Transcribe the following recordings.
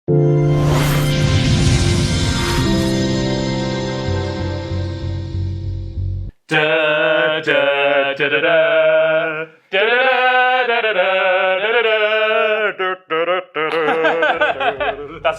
That's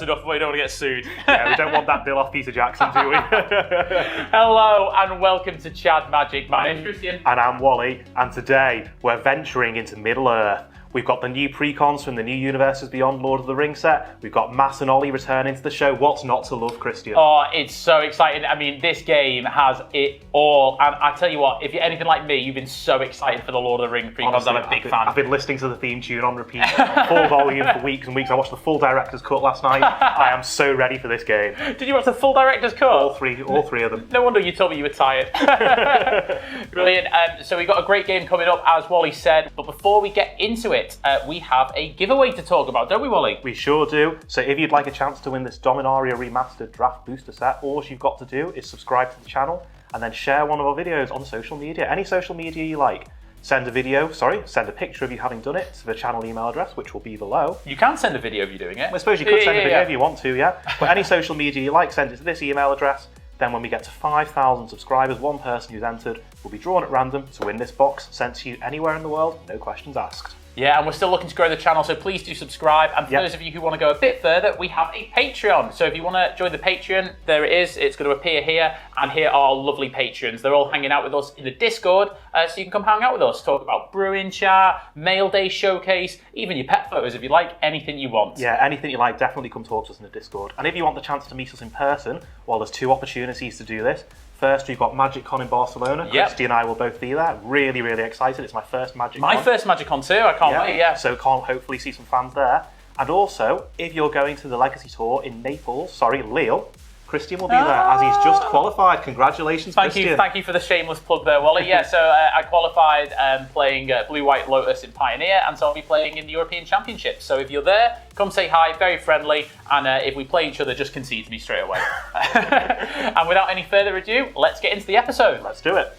enough, we don't want to get sued. Yeah, we don't want that bill off Peter Jackson, do we? Hello and welcome to Chad Magic. My name's Christian. And I'm Wally, and today we're venturing into Middle-earth. We've got the new Precons from the new Universes Beyond Lord of the Rings set. We've got Matthew and Ollie returning to the show. What's not to love, Christian? Oh, it's so exciting. I mean, this game has it all. And I tell you what, if you're anything like me, you've been so excited for the Lord of the Rings Precons. Honestly, I'm a big fan. I've been listening to the theme tune on repeat, full volume for weeks and weeks. I watched the full director's cut last night. I am so ready for this game. Did you watch the full director's cut? All three of them. No wonder you told me you were tired. Brilliant. So we've got a great game coming up, as Wally said. But before we get into it, we have a giveaway to talk about, don't we, Wally? We sure do. So if you'd like a chance to win this Dominaria Remastered Draft Booster set, all you've got to do is subscribe to the channel and then share one of our videos on social media. Any social media you like. Send a picture of you having done it to the channel email address, which will be below. You can send a video of you doing it. I suppose you could send a video if you want to, yeah. But any social media you like, send it to this email address. Then when we get to 5,000 subscribers, one person who's entered will be drawn at random to win this box sent to you anywhere in the world, no questions asked. Yeah, and we're still looking to grow the channel, so please do subscribe. And for those of you who want to go a bit further, we have a Patreon. So if you want to join the Patreon, there it is. It's going to appear here. And here are our lovely patrons. They're all hanging out with us in the Discord, so you can come hang out with us, talk about brewing chat, mail day showcase, even your pet photos if you like, anything you want. Yeah, anything you like, definitely come talk to us in the Discord. And if you want the chance to meet us in person, well, there's two opportunities to do this. First, we've got MagicCon in Barcelona. Yep. Christy and I will both be there. Really, really excited. It's my first MagicCon. My first MagicCon too. I can't wait. Yeah. So can't hopefully see some fans there. And also, if you're going to the Legacy Tour in Lille, Christian will be there as he's just qualified. Congratulations, Christian. Thank you for the shameless plug there, Wally. Yeah, so I qualified playing Blue White Lotus in Pioneer, and so I'll be playing in the European Championship. So if you're there, come say hi, very friendly, and if we play each other, just concede to me straight away. And without any further ado, let's get into the episode. Let's do it.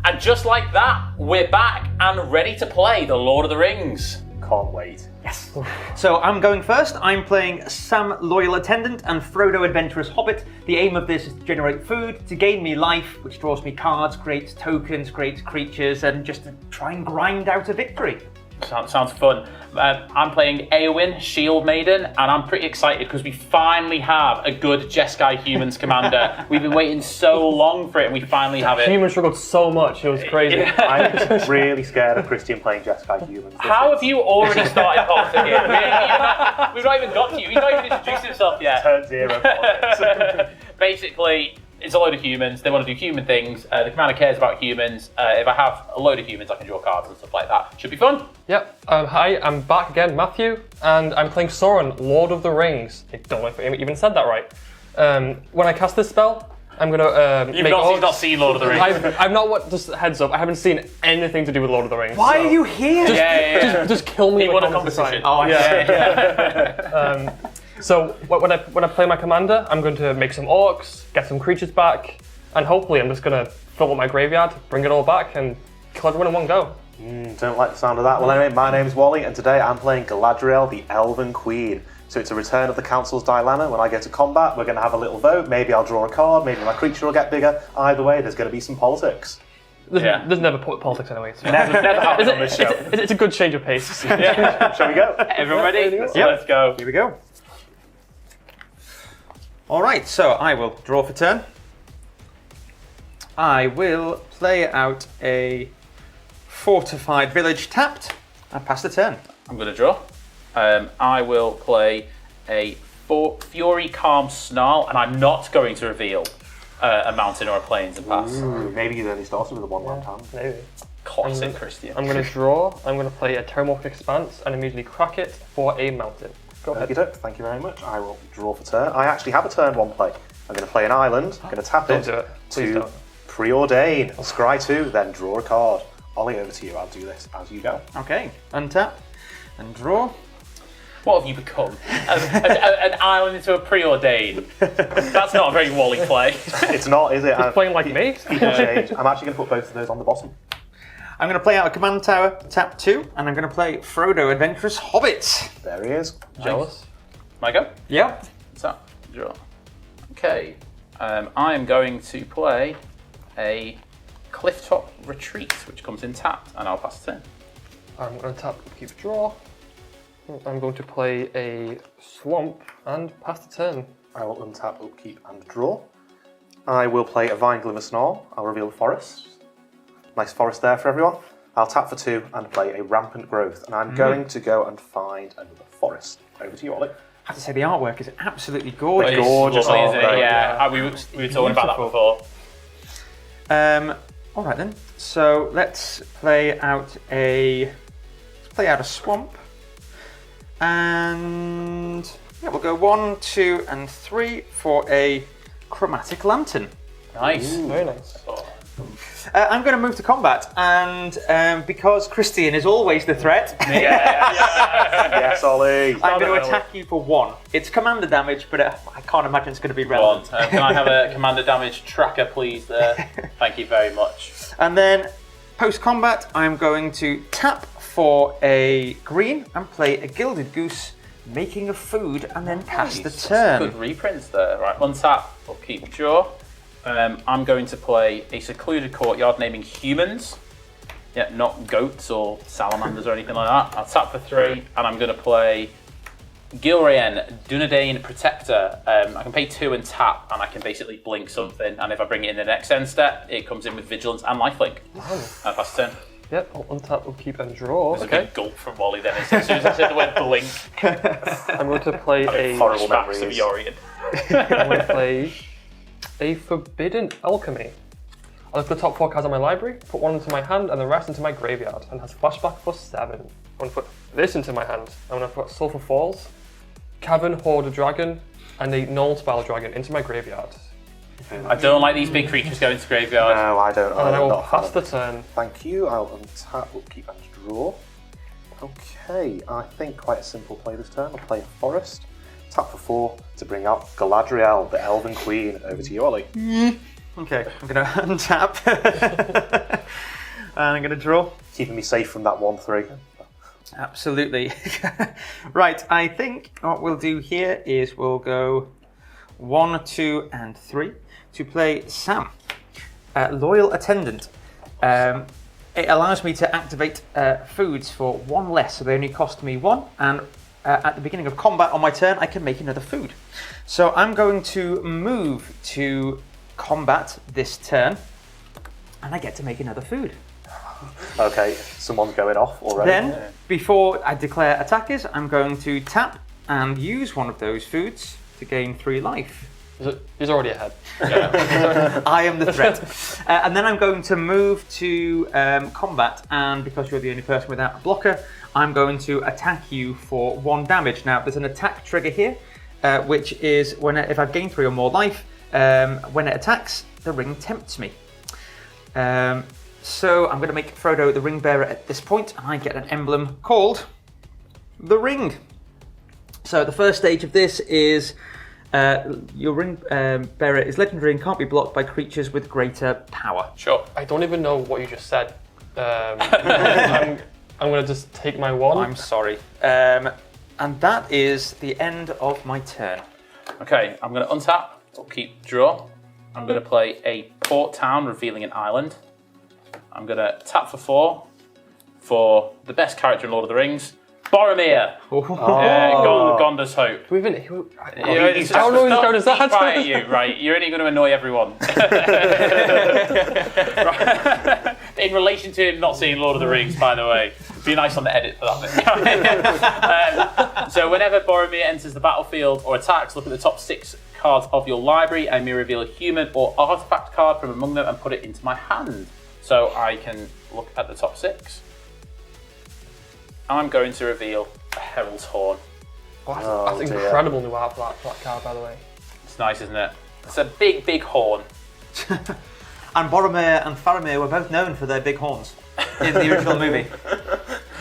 And just like that, we're back and ready to play The Lord of the Rings. Can't wait. Yes. So I'm going first. I'm playing Sam, Loyal Attendant, and Frodo, Adventurous Hobbit. The aim of this is to generate food, to gain me life, which draws me cards, creates tokens, creates creatures, and just to try and grind out a victory. Sounds fun. I'm playing Eowyn, Shieldmaiden, and I'm pretty excited because we finally have a good Jeskai Humans commander. We've been waiting so long for it, and we finally have it. Humans struggled so much, it was crazy. I'm really scared of Christian playing Jeskai Humans. How have you already started politicking? We've not even got to you. He's not even introduced himself yet. Turn 0 points. Basically, it's a load of humans. They want to do human things. The commander cares about humans. If I have a load of humans, I can draw cards and stuff like that. Should be fun. Yep. Hi, I'm back again, Matthew, and I'm playing Sauron, Lord of the Rings. I don't know if I even said that right. When I cast this spell, I'm gonna You've not seen Lord of the Rings. I've not. Just heads up, I haven't seen anything to do with Lord of the Rings. Why are you here? Just kill me. He won a competition. Oh, yeah. So when I play my commander, I'm going to make some orcs, get some creatures back, and hopefully I'm just going to fill up my graveyard, bring it all back, and kill everyone in one go. Don't like the sound of that. Well, anyway, my name's Wally, and today I'm playing Galadriel, the Elven-Queen. So it's a return of the Council's Dilemma. When I get to combat, we're going to have a little vote. Maybe I'll draw a card, maybe my creature will get bigger. Either way, there's going to be some politics. There's never politics anyway. So. Never happened on this show. It's a good change of pace. Yeah. Shall we go? Everyone ready? Yep. Let's go. Here we go. Alright, so I will draw for turn. I will play out a fortified village tapped and pass the turn. I'm going to draw. I will play a Fury Calm Snarl, and I'm not going to reveal a mountain or a plains and pass. Ooh, maybe he's only started with a one-land hand. Maybe. Classic Christian. I'm going to draw. I'm going to play a Terramorphic Expanse and immediately crack it for a mountain. Go ahead. Thank you very much. I will draw for turn. I actually have a turn 1 play. I'm going to play an island. I'm going to tap Don't it do it. Please to don't. preordain. Scry 2, then draw a card. Ollie, over to you. I'll do this as you go. Okay, untap and draw. What have you become? An island into a preordain. That's not a very Wally play. It's not, is it? He's playing like me. Speaking of change, I'm actually going to put both of those on the bottom. I'm going to play out a command tower, tap 2, and I'm going to play Frodo, Adventurous Hobbit. There he is. Jealous. My go? Yeah. What's that? Draw. Okay. I am going to play a Clifftop Retreat, which comes in tapped, and I'll pass it in. I'm going to tap, keep a draw. I'm going to play a Swamp and pass the turn. I will untap, upkeep, and draw. I will play a Vine Glimmer Snarl. I'll reveal the forest. Nice forest there for everyone. I'll tap for 2 and play a Rampant Growth. And I'm going to go and find another forest. Over to you, Ollie. I have to say, the artwork is absolutely gorgeous. It's gorgeous. lovely, isn't it? Right, Yeah. We were talking about that before. All right then. So let's play out a swamp, and yeah, we'll go 1, 2, and 3 for a chromatic lantern. Nice. Very nice. I'm going to move to combat, and because Christian is always the threat, Yes, Ollie. I'm going to attack you for 1. It's commander damage, but I can't imagine it's going to be relevant. Can I have a commander damage tracker, please? There. Thank you very much. And then post-combat, I'm going to tap for a green and play a Gilded Goose, making a food, and then pass the turn. Good reprints there. Right, untap, upkeep, draw. I'm going to play a secluded courtyard naming humans. Yeah, not goats or salamanders or anything like that. I'll tap for 3, and I'm going to play Gilraen, Dunedain Protector. I can pay 2 and tap, and I can basically blink something, and if I bring it in the next end step, it comes in with Vigilance and Lifelink. Oh. Pass the turn. Yep, I'll untap, upkeep, and draw. There's a big gulp from Wally then. As soon as I said the word blink, I'm going to play a horrible flashbacks of memories. Yorian. I'm going to play a Forbidden Alchemy. I look at the top 4 cards on my library, put 1 into my hand and the rest into my graveyard, and has flashback for 7. I'm going to put this into my hand. I'm going to put Sulphur Falls, Cavern Hoarder Dragon, and a Null Spell Dragon into my graveyard. I don't like these big creatures going to graveyard. No, I don't. And then I I'm will not a fan pass of the it. turn. Thank you. I'll untap, upkeep, and draw. Okay, I think quite a simple play this turn. I'll play a forest. Tap for 4 to bring out Galadriel, the Elven-Queen. Over to you, Ollie. Okay, I'm going to untap, and I'm going to draw. Keeping me safe from that 1/3. Absolutely. Right, I think what we'll do here is we'll go 1, 2, and 3 to play Sam, Loyal Attendant. It allows me to activate foods for 1 less, so they only cost me 1, and at the beginning of combat on my turn, I can make another food. So I'm going to move to combat this turn, and I get to make another food. Okay, someone's going off already. Then, before I declare attackers, I'm going to tap and use one of those foods to gain 3 life. He's already ahead. I am the threat. And then I'm going to move to combat, and because you're the only person without a blocker, I'm going to attack you for 1 damage. Now, there's an attack trigger here, which is if I've gained 3 or more life, when it attacks, the ring tempts me. So I'm going to make Frodo the ring bearer at this point, and I get an emblem called the ring. So the first stage of this is your ring bearer is legendary and can't be blocked by creatures with greater power. Sure. I don't even know what you just said. I'm going to just take my 1. I'm sorry. And that is the end of my turn. Okay, I'm going to untap, upkeep, draw. I'm going to play a port town revealing an island. I'm going to tap for 4 for the best character in Lord of the Rings, Boromir. Gondor's Hope. Do we even... It's how annoying not is that? quiet at you, right? You're only going to annoy everyone. In relation to him not seeing Lord of the Rings, by the way. Be nice on the edit for that bit. So whenever Boromir enters the battlefield or attacks, look at the top 6 cards of your library and may reveal a human or artifact card from among them and put it into my hand. So I can look at the top 6. I'm going to reveal a Herald's Horn. That's incredible new art for that card, by the way. It's nice, isn't it? It's a big, big horn. And Boromir and Faramir were both known for their big horns in the original movie.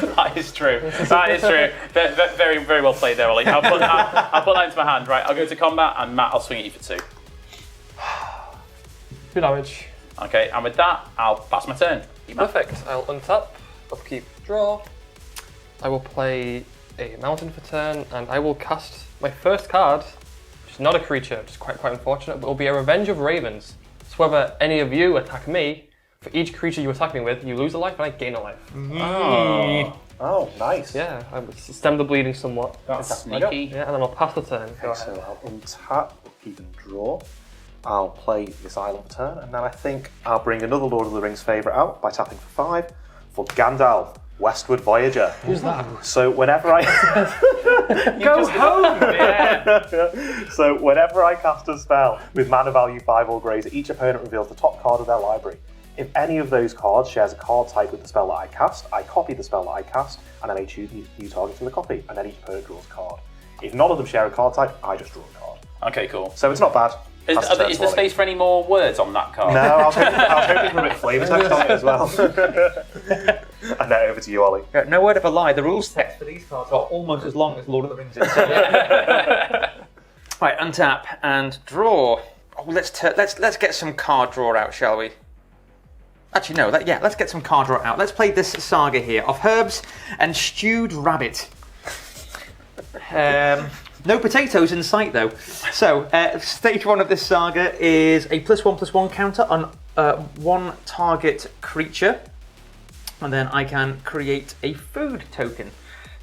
That is true. That is true. Very, very well played there, Ollie. I'll put that into my hand. Right, I'll go to combat, and Matt, I'll swing at you for 2. 2 damage. Okay, and with that, I'll pass my turn. Perfect. I'll untap, upkeep, draw. I will play a mountain for turn, and I will cast my first card, which is not a creature, which is quite unfortunate, but it will be a Revenge of Ravens. So whether any of you attack me, for each creature you attack me with, you lose a life and I gain a life. Oh, nice. Yeah, I will stem the bleeding somewhat. That's sneaky. Yeah, and then I'll pass the turn. Go Okay, ahead. so I'll untap, upkeep and draw. I'll play this island turn, and then I think I'll bring another Lord of the Rings favourite out by tapping for 5 for Gandalf, Westward Voyager. Who's that? So whenever I Go home! Yeah. so whenever I cast a spell with mana value 5 or greater, each opponent reveals the top card of their library. If any of those cards shares a card type with the spell that I cast, I copy the spell that I cast, and I may choose new targets for the copy, and then each opponent draws a card. If none of them share a card type, I just draw a card. Okay, cool. So it's not bad. Is there space for any more words on that card? No, I was hoping for a bit of flavour text on it as well. And now over to you, Ollie. No word of a lie, the rules text for these cards are almost as long as Lord of the Rings itself. Right, untap and draw. Oh, let's get some card draw out, shall we? Actually, no. Let's get some card draw out. Let's play this saga here of herbs and stewed rabbit. No potatoes in sight, though. So, stage 1 of this saga is a +1/+1 counter on one target creature, and then I can create a food token.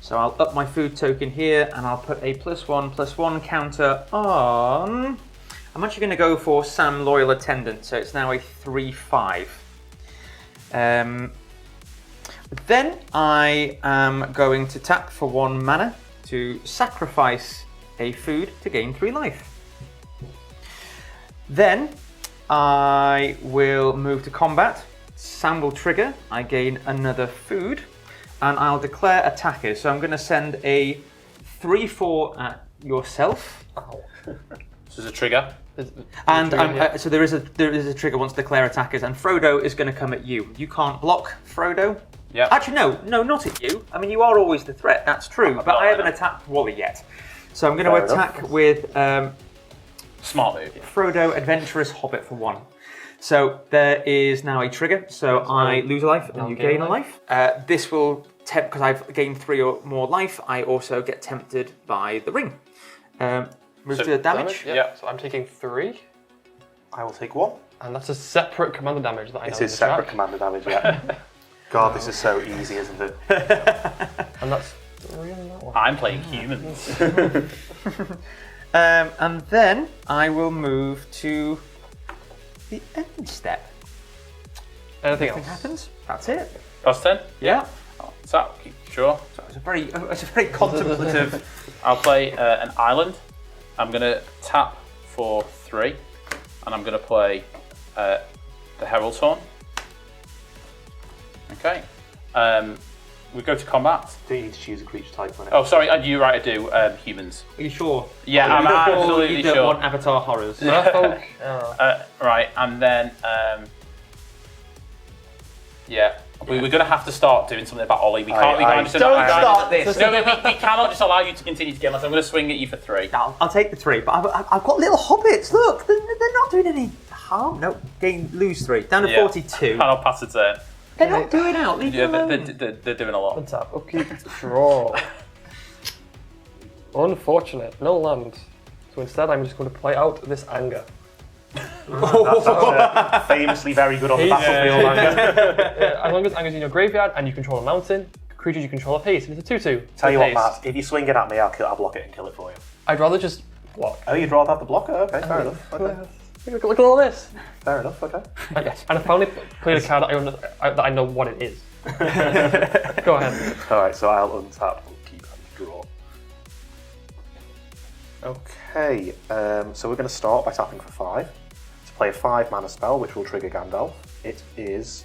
So I'll up my food token here, and I'll put a +1/+1 counter on. I'm actually going to go for Sam Loyal Attendant, so it's now a 3/5. Then I am going to tap for 1 mana to sacrifice a food to gain 3 life. Then I will move to combat. Sam will trigger. I gain another food, and I'll declare attackers. So I'm going to send a 3/4 at yourself. Ow. This is a trigger. And so there is a trigger once declare attackers, and Frodo is going to come at you. You can't block Frodo. Yeah. Actually, no, not at you. I mean, you are always the threat. That's true, but I haven't attacked Wally yet. So I'm going to attack with Smart move. Frodo, Adventurous Hobbit for 1. So there is now a trigger. So I lose a life and you gain a life. This will tempt because I've gained 3 or more life. I also get tempted by the ring. Move to the damage. Yeah. So I'm taking 3, I will take 1. and that's a separate commander damage that I know. It is separate commander damage, yeah. God, this is so easy, isn't it? And that's 3 on that one. I'm playing humans. And then I will move to the end step. Anything Nothing else? happens. That's it. Cost 10? Yeah. So, sure. So it's a very contemplative. I'll play an island. I'm going to tap for 3, and I'm going to play the Herald's Horn. Okay. We go to combat. Do you need to choose a creature type on it? Oh, sorry, you're right, I do. Humans. Are you sure? Yeah, I'm absolutely You don't sure. want Avatar horrors. Merfolk. Right, and then yeah, we're going to have to start doing something about Ollie. We can't. Don't start this. No, we cannot just allow you to continue to get unless I'm going to swing at you for 3. I'll take the 3, but I've got little hobbits. Look, they're not doing any harm. No, lose 3 down to 42. And I'll pass the turn. They're not doing out. Leave Yeah, them alone. they're doing a lot. Untap, upkeep, draw. Unfortunate, no land. So instead, I'm just going to play out this anger. That's famously very good on the battlefield. As long as anger's in your graveyard and you control a mountain, creatures you control have haste. It's a 2/2. Tell you what, Haste. Matt, if you swing it at me, I'll block it and kill it for you. I'd rather just block. Oh, you'd rather have the blocker? Okay, fair enough. Okay. Look at all this. Fair enough, okay. And I finally played a card that I know what it is. Go ahead. Alright, so I'll untap, keep and draw. Okay, so we're going to start by tapping for 5 to play a 5 mana spell which will trigger Gandalf. It is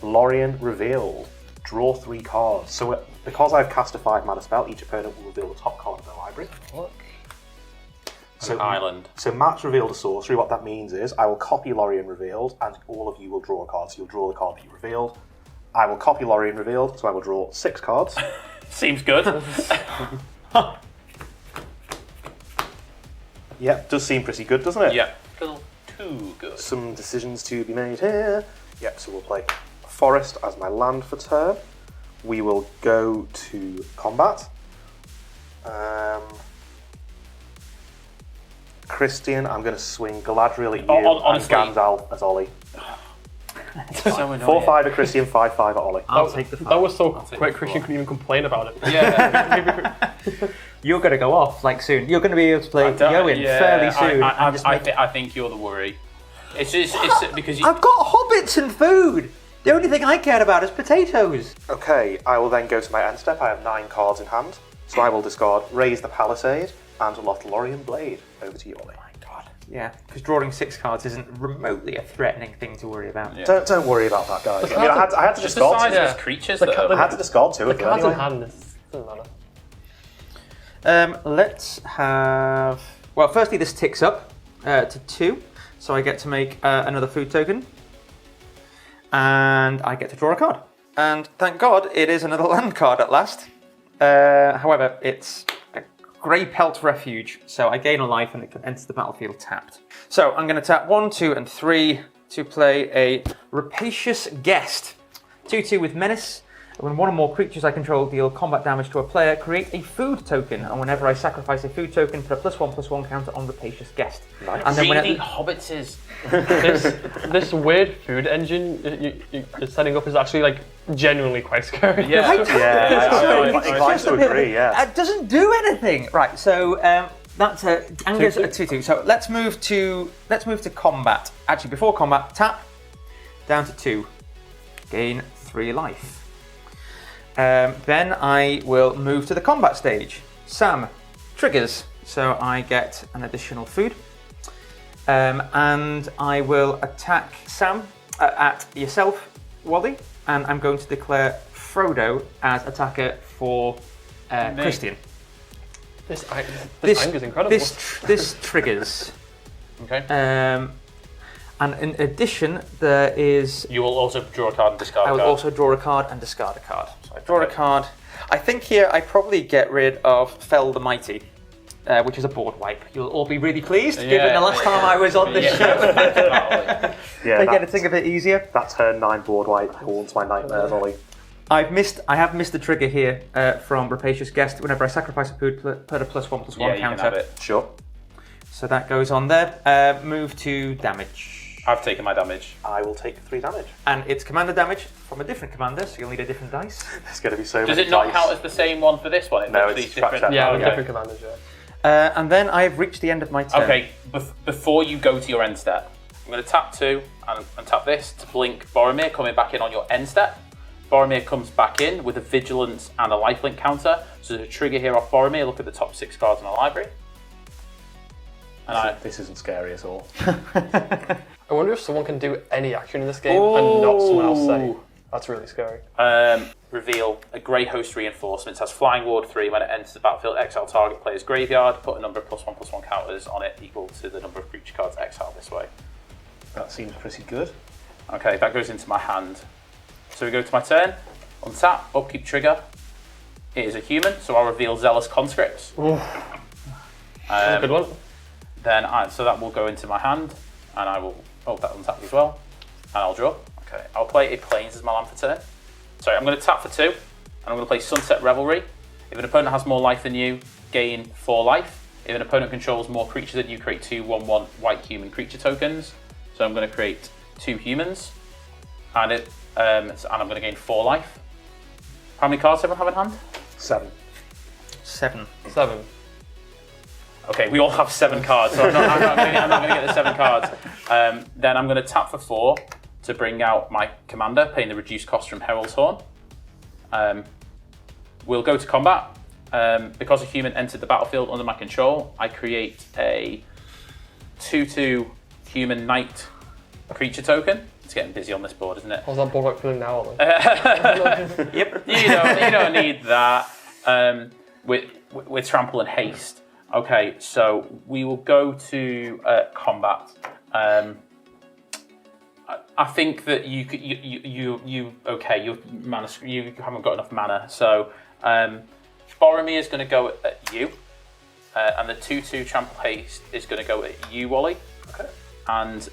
Lorien Revealed. Draw 3 cards. So because I've cast a 5 mana spell, each opponent will reveal the top card of their library. Look. So island. So Matt's revealed a sorcery. What that means is I will copy Lorien Revealed, and all of you will draw a card. So you'll draw the card that you revealed. I will copy Lorien Revealed, so I will draw 6 cards. Seems good. Yep, does seem pretty good, doesn't it? Yeah. A little too good. Some decisions to be made here. Yep, so we'll play forest as my land for turn. We will go to combat. Christian, I'm going to swing Galadriel at you honestly. and Gandalf as Ollie. So annoying. 4-5 at Christian, 5-5 at Ollie. I'll take the That 5. was so take quick, the Christian four. couldn't even complain about it. Yeah. You're going to go off like soon. You're going to be able to play Eowyn fairly soon. I think you're the worry. It's because you. I've got hobbits and food. The only thing I care about is potatoes. Okay, I will then go to my end step. I have 9 cards in hand. So I will discard Raise the Palisade and Tolarian Blade. Over to you, Ollie. Yeah, because drawing 6 cards isn't remotely a threatening thing to worry about. Yeah. Don't worry about that, guys. I mean, I had to Just the discard size 2. of his creatures. The though. cat- I had to discard 2 The of them cards in anyway. hand doesn't matter. Let's have... Well, firstly, this ticks up to 2. So I get to make another food token. And I get to draw a card. And thank God, it is another land card at last. However, it's a Grey Pelt Refuge. So I gain a life and it enters the battlefield tapped. So I'm going to tap 1, 2, and 3 to play a Rapacious Guest. 2/2 with Menace. When one or more creatures I control deal combat damage to a player, create a food token. And whenever I sacrifice a food token, put a +1/+1 counter on Rapacious Guest. Nice. And then when Reading it, hobbits is. This weird food engine you're setting up is actually like genuinely quite scary. Yeah. Yeah, I'm It's inclined just to a bit of agree, yeah. It doesn't do anything. Right, so that's Anger's a 2/2. So let's move to combat. Actually, before combat, tap down to 2, gain 3 life. Then I will move to the combat stage. Sam triggers, so I get an additional food, and I will attack Sam at yourself, Wally, and I'm going to declare Frodo as attacker for Christian. This anger's incredible. This triggers. Okay. And in addition, there is. You will also draw a card and discard I a will card. also draw a card and discard a card. So I draw a card. I think here I probably get rid of Fell the Mighty, which is a board wipe. You'll all be really pleased, given the last time I was on this show. Yeah, They get a thing a bit easier. that turn 9 board wipe haunts my nightmares, Ollie. I have missed the trigger here from Rapacious Guest. Whenever I sacrifice a food, put a +1/+1 Yeah, you can have counter. it. Sure. So that goes on there. Move to damage. I've taken my damage. I will take 3 damage. And it's commander damage from a different commander, so you'll need a different dice. There's going to be so Does many it not dice. count as the same one for this one? It No, looks it's different. tracked yeah, Okay. different commanders. Yeah. And then I've reached the end of my turn. Okay, before you go to your end step, I'm going to tap 2 and tap this to blink Boromir coming back in on your end step. Boromir comes back in with a Vigilance and a Lifelink counter. So there's a trigger here off Boromir. Look at the top 6 cards in the library. And This isn't scary at all. I wonder if someone can do any action in this game and not someone else say. That's really scary. reveal a Grey Host Reinforcements. Has Flying Ward 3. When it enters the battlefield, exile target player's graveyard. Put a number of +1/+1 counters on it equal to the number of creature cards exiled this way. That seems pretty good. Okay, that goes into my hand. So we go to my turn. Untap, upkeep trigger. It is a human, so I'll reveal Zealous Conscripts. That's a good one. So that will go into my hand, and I will. Oh, that untapped as well, and I'll draw. Okay, I'll play a Plains as my land for turn. Sorry, I'm going to tap for 2, and I'm going to play Sunset Revelry. If an opponent has more life than you, gain 4 life. If an opponent controls more creatures than you, create 2 1/1 white human creature tokens. So I'm going to create 2 humans, and I'm going to gain 4 life. How many cards does everyone have in hand? 7. 7. 7. Okay, we all have 7 cards, so I'm not going to get the 7 cards. Then I'm going to tap for 4 to bring out my commander, paying the reduced cost from Herald's Horn. We'll go to combat. Because a human entered the battlefield under my control, I create a 2/2 human knight creature token. It's getting busy on this board, isn't it? How's that board like feeling now, Ollie? Yep. You don't need that. With trample and haste. Okay, so we will go to combat. I think that you haven't got enough mana. So Boromir is going to go at you, and the 2/2 trample haste is going to go at you, Wally. Okay. And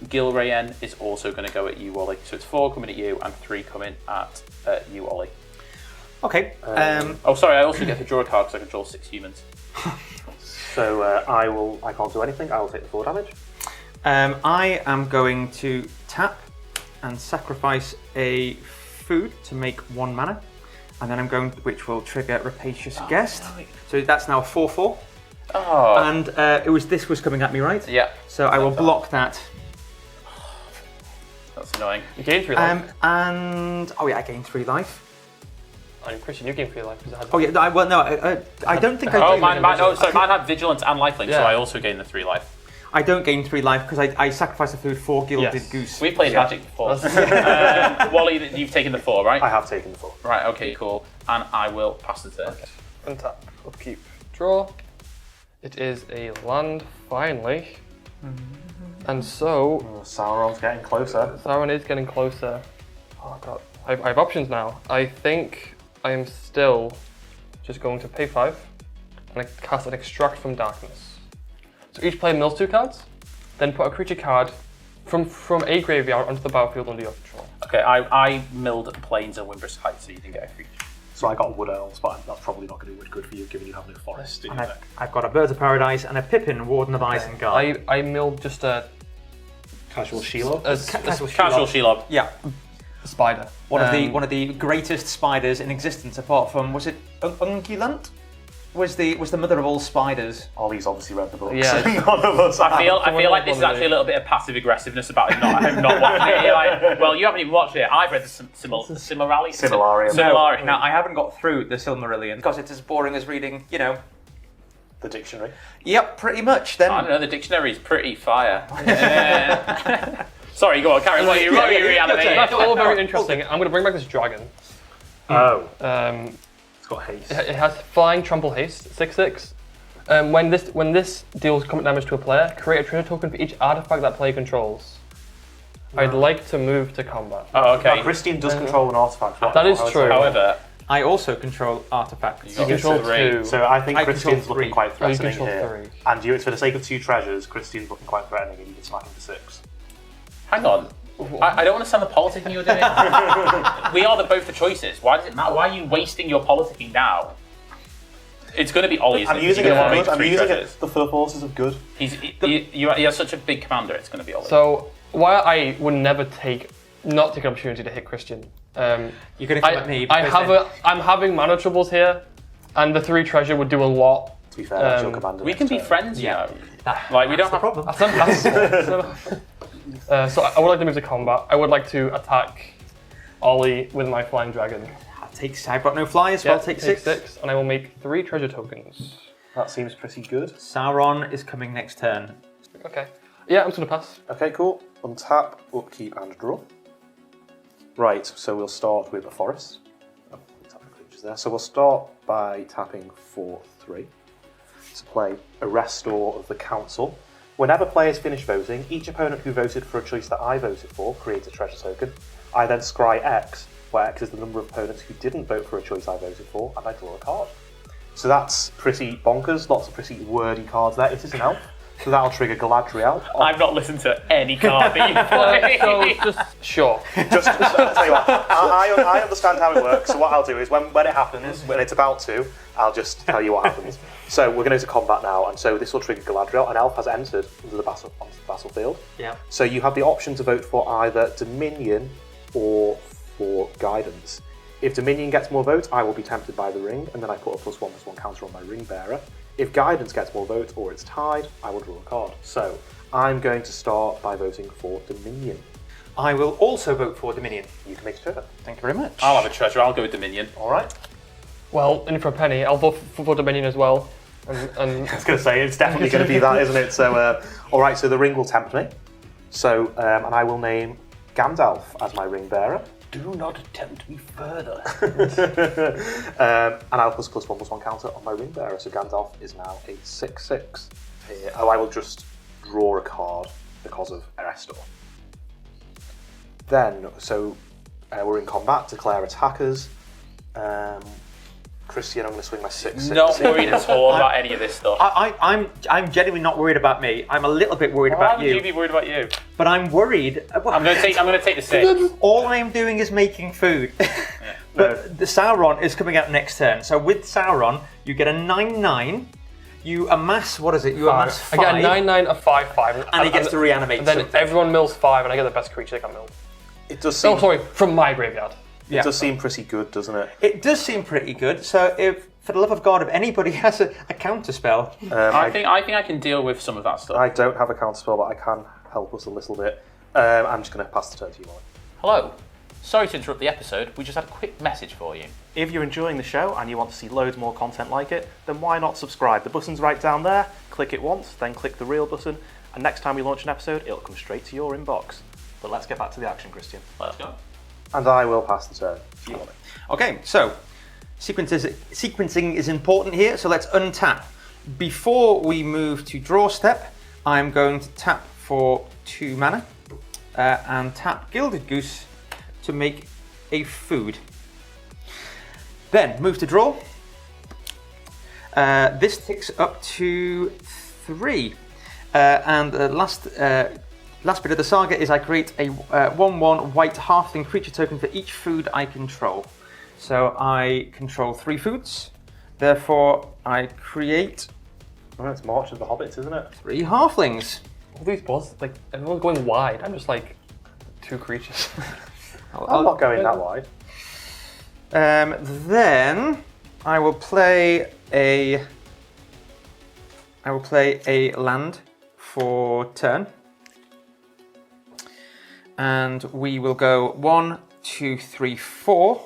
Gilrayen is also going to go at you, Ollie. So it's 4 coming at you and 3 coming at you, Ollie. Okay. Oh, sorry, I also get to draw a card because I control 6 humans. So I can't do anything. I will take the 4 damage. I am going to tap and sacrifice a food to make 1 mana. And then I'm going, which will trigger Rapacious Guest. No. So that's now a 4/4. Oh. And this was coming at me, right? Yeah. So I will block that. That's annoying. You gain 3 life. And I gain 3 life. And Christian, you gain 3 life because it had. Oh yeah, I don't think I do. Oh, mine had Vigilance and Lifelink, so Yeah. I also gain the 3 life. I don't gain 3 life because I sacrificed the food for Gilded Goose. We've played Magic before. Wally, you've taken the 4, right? I have taken the 4. Right, okay, cool. And I will pass the turn. Okay. Untap, upkeep, draw. It is a land, finally. And so, Sauron's getting closer. Sauron is getting closer. Oh god, I have options now. I think I am still just going to pay 5 and I cast an Extract from Darkness. So each player mills 2 cards, then put a creature card from a graveyard onto the battlefield under your control. Okay, I milled Plains and Wimbrous Heights, so you didn't get a creature. So I got Wood Elves, but that's probably not going to do much good for you, given you have no forest in your deck. I've got a Birds of Paradise and a Pippin, Warden of Isengard. I milled just a Casual Shelob. Casual Shelob. Yeah, spider. one of the greatest spiders in existence, apart from, was it Ungulate? Was the mother of all spiders. Ollie's obviously read the books. Yeah. None of us. I feel like this is actually a little bit of passive aggressiveness about him not watching it. You're like, well, you haven't even watched it. I've read the Silmarillion. Silmarillion. Now, I haven't got through the Silmarillion because it's as boring as reading, The dictionary. Yep, pretty much. Then I don't know, the dictionary is pretty fire. Sorry, go on, carry on. What are you reanimating? That's all very interesting. I'm going to bring back this dragon. Oh. It's got haste. It has Flying Trample Haste, 6/6. When this deals combat damage to a player, create a treasure token for each artifact that player controls. I'd like to move to combat. Oh, okay. Now, Christian does control an artifact. That is true. However, I also control artifacts. You control 3. 2. So I think I Christian's control looking 3. quite Oh, you threatening control here. 3. And it's for the sake of 2 treasures, Christian's looking quite threatening and you can smack him for 6. hang on. I don't understand the politicking you're doing. We are both the choices. Why does it matter? Why are you wasting your politicking now? It's going to be Ollie. I'm using it for good. I'm using it for the forces of good. He has such a big commander, it's going to be Ollie. So, while I would never not take an opportunity to hit Christian, You're going to come at me. I'm having mana troubles here, and the 3 treasure would do a lot. To be fair, that's your commander. We can be friends, Yeah. you know. Like, we don't have problem. That's impossible. So I would like to move to combat. I would like to attack Ollie with my flying dragon. I've got no flyers, so I'll take 6. 6, and I will make 3 treasure tokens. That seems pretty good. Sauron is coming next turn. Okay. Yeah, I'm just gonna pass. Okay, cool. Untap, upkeep, and draw. Right, so we'll start with a forest. Oh, tap the creatures there. So we'll start by tapping for 3 to play a Restore of the Council. Whenever players finish voting, each opponent who voted for a choice that I voted for creates a treasure token. I then scry X, where X is the number of opponents who didn't vote for a choice I voted for, and I draw a card. So that's pretty bonkers, lots of pretty wordy cards there. It is an elf, so that'll trigger Galadriel. I've not listened to any card that you play. So just sure. Just I'll tell you what, I understand how it works, so what I'll do is when it happens, when it's about to, I'll just tell you what happens. So we're going to combat now, and so this will trigger Galadriel. An elf has entered into the battlefield. Yeah. So you have the option to vote for either Dominion or for Guidance. If Dominion gets more votes, I will be tempted by the ring, and then I put a +1/+1 counter on my ring bearer. If Guidance gets more votes or it's tied, I will draw a card. So I'm going to start by voting for Dominion. I will also vote for Dominion. You can make a treasure. Thank you very much. I'll have a treasure, I'll go with Dominion. All right. Well, in for a penny, I'll vote for Dominion as well. And I was going to say, it's definitely going to be that, isn't it? So, all right, so the ring will tempt me. So, and I will name Gandalf as my ring bearer. Do not tempt me further. And I'll +1/+1 counter on my ring bearer. So Gandalf is now a 6/6. Oh, I will just draw a card because of Erestor. Then, so we're in combat. Declare attackers. Christian, I'm going to swing my 6/6. Not worried at all about any of this stuff. I'm genuinely not worried about me. I'm a little bit worried Why about would you you. be worried about you? But I'm worried. I'm going to take the 6. All I'm doing is making food. But the Sauron is coming out next turn. So with Sauron, you get a 9/9. You amass, what is it? You amass 5. I get a 9/9, a 5/5. And he gets to reanimate And then something. everyone mills 5 and I get the best creature that got milled. It does seem, Oh, sorry, from my graveyard. it does seem pretty good, doesn't it? It does seem pretty good. So if, for the love of God, if anybody has a counter spell, I think I can deal with some of that stuff. I don't have a counterspell, but I can help us a little bit. I'm just going to pass the turn to you, Ollie. Hello. Sorry to interrupt the episode. We just had a quick message for you. If you're enjoying the show and you want to see loads more content like it, then why not subscribe? The button's right down there. Click it once, then click the real button, and next time we launch an episode, it'll come straight to your inbox. But let's get back to the action, Christian. Let's go. And I will pass the turn to you, Ollie. okay. So sequencing is important here. So let's untap. Before we move to draw step, I'm going to tap for 2 mana and tap Gilded Goose to make a food. Then move to draw. This ticks up to 3. And the last bit of the saga is I create a 1/1 white halfling creature token for each food I control. So I control 3 foods. Therefore, I create Oh, it's March of the Hobbits, isn't it? 3 halflings. All these boards, like, everyone's going wide. I'm just like 2 creatures. I'm not going that wide. Then I will play a land for turn, and we will go 1, 2, 3, 4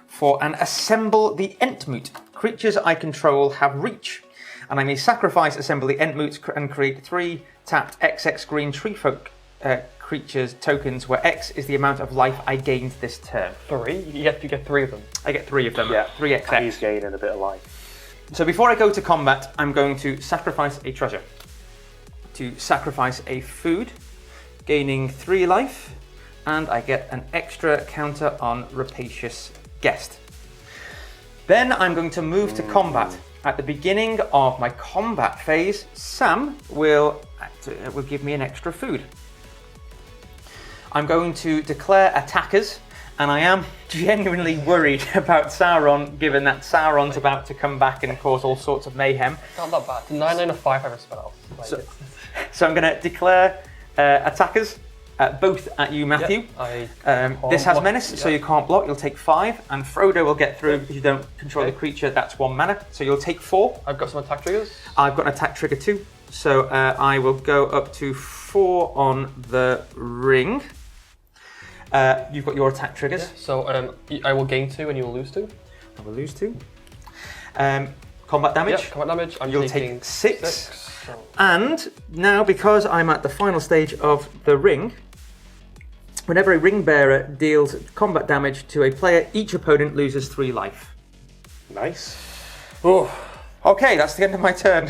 for an assemble the Entmoot. Creatures I control have reach, and I may sacrifice assemble the Entmoot and create 3 tapped XX green treefolk creatures tokens where X is the amount of life I gained this turn. 3? You get 3 of them. I get 3 of them. Yeah. 3 XX. He's gaining a bit of life. So before I go to combat, I'm going to sacrifice a treasure. To sacrifice a food, gaining 3 life, and I get an extra counter on Rapacious Guest. Then I'm going to move to combat. At the beginning of my combat phase, Sam will give me an extra food. I'm going to declare attackers, and I am genuinely worried about Sauron, given that Sauron's about to come back and cause all sorts of mayhem. Not that bad. 9/9 a 5/5 spell. Like, So I'm going to declare attackers, both at you, Matthew. This has menace, so you can't block. You'll take 5, and Frodo will get through because you don't control the creature. That's 1 mana, so you'll take 4. I've got some attack triggers. I've got an attack trigger too, so I will go up to 4 on the ring. You've got your attack triggers. Yeah, so I will gain 2 and you will lose 2. I will lose 2. Combat damage. Yeah, combat damage. You'll take 6. And now, because I'm at the final stage of the ring, whenever a ring bearer deals combat damage to a player, each opponent loses 3 life. Nice. Oh. Okay, that's the end of my turn.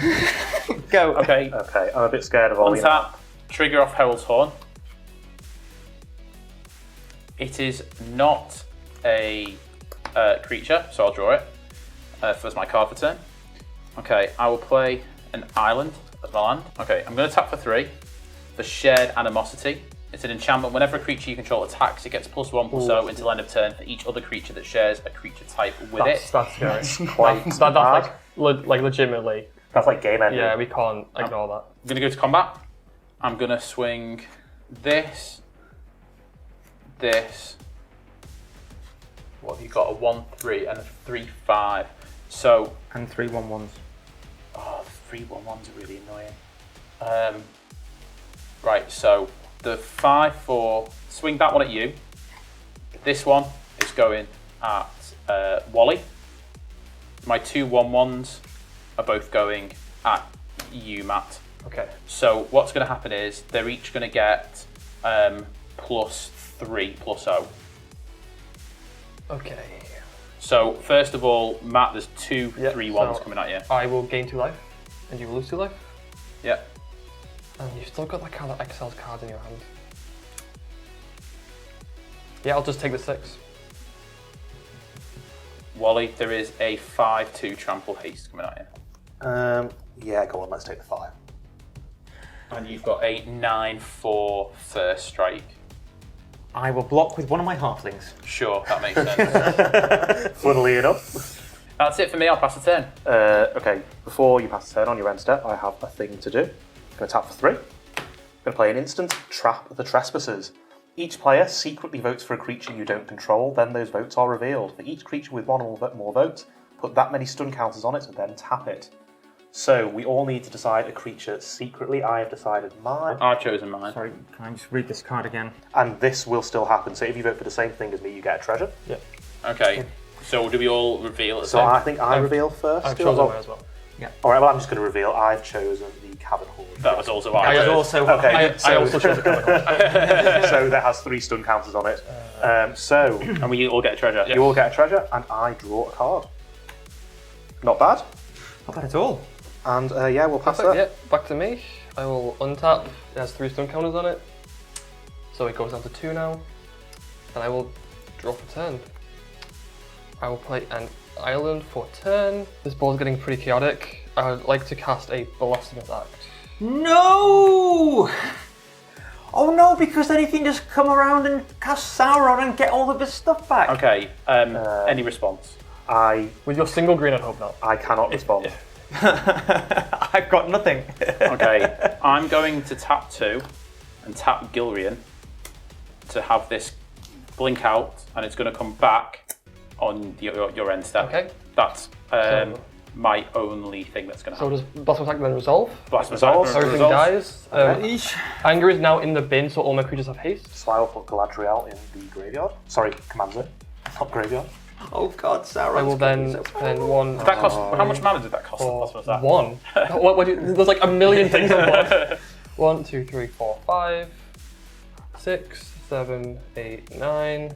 Go. Okay. Okay, I'm a bit scared of Ollie. Untap, trigger off Herald's Horn. It is not a creature, so I'll draw it. First my card for turn. Okay, I will play an island as my land. Okay, I'm going to tap for 3 for Shared Animosity. It's an enchantment. Whenever a creature you control attacks, it gets +1/+0 until end of turn for each other creature that shares a creature type with it. That's scary. That's quite That's hard. like legitimately. That's like game ending. Yeah, we can't ignore that. I'm going to go to combat. I'm going to swing this. What have you got? A 1/3 and a 3/5. So, And 3 1/1s. oh, the 3/1/1s are really annoying. Right, so the 5/4, swing that one at you. This one is going at Wally. My 2 1/1s are both going at you, Matt. Okay. So what's going to happen is they're each going to get +3/+0. Okay. So first of all, Matt, there's 2 Yep, 3/1s so coming at you. I will gain 2 life, and you will lose 2 life. Yeah. And you've still got that kind of exiles card in your hand. Yeah, I'll just take the 6. Wally, there is a 5-2 trample haste coming at you. Yeah, go on, let's take the 5. And you've got a 9-4 first strike. I will block with one of my halflings. Sure, that makes sense. Funnily enough. That's it for me, I'll pass the turn. Okay, before you pass the turn on your end step, I have a thing to do. I'm going to tap for 3. I'm going to play an instant, Trap the Trespassers. Each player secretly votes for a creature you don't control, then those votes are revealed. For each creature with one or more votes, put that many stun counters on it, and then tap it. So, we all need to decide a creature secretly. I have decided mine. I've chosen mine. Sorry, can I just read this card again? And this will still happen, so if you vote for the same thing as me, you get a treasure. Yeah. Okay, so do we all reveal at the So same I think I reveal first. I've chosen mine as well. Alright, well I'm just going to reveal. I've chosen the Cavern Horde. That was also I was also... Okay, I also chose the card. so that has 3 stun counters on it. And we all get a treasure. You all get a treasure, and I draw a card. Not bad. Not bad at all. And yeah, we'll pass Perfect, that. yeah, back to me. I will untap. It has 3 stun counters on it. So it goes down to 2 now. And I will draw for turn. I will play an island for turn. This board's getting pretty chaotic. I would like to cast a Blasphemous Act. No! Oh no, because then he can just come around and cast Sauron and get all of his stuff back. Okay, any response? With your single green, I'd hope not. I cannot respond. I've got nothing. Okay, I'm going to tap 2 and tap Gilrian to have this blink out, and it's going to come back on your end step. Okay. That's my only thing that's going to So happen. does Blasphemous Act then resolve? Blasphemous Resolve. Act Everything resolves. dies. Anger is now in the bin, so all my creatures have haste. So I will put Galadriel in the graveyard. Sorry, command zone, not graveyard. Oh god, Sauron. I will then spend 1. Did that cost? How much mana did that cost? Blasphemous Act? 1. There's like a million things on board. 1, 2, 3, 4, 5, 6, 7, 8, 9.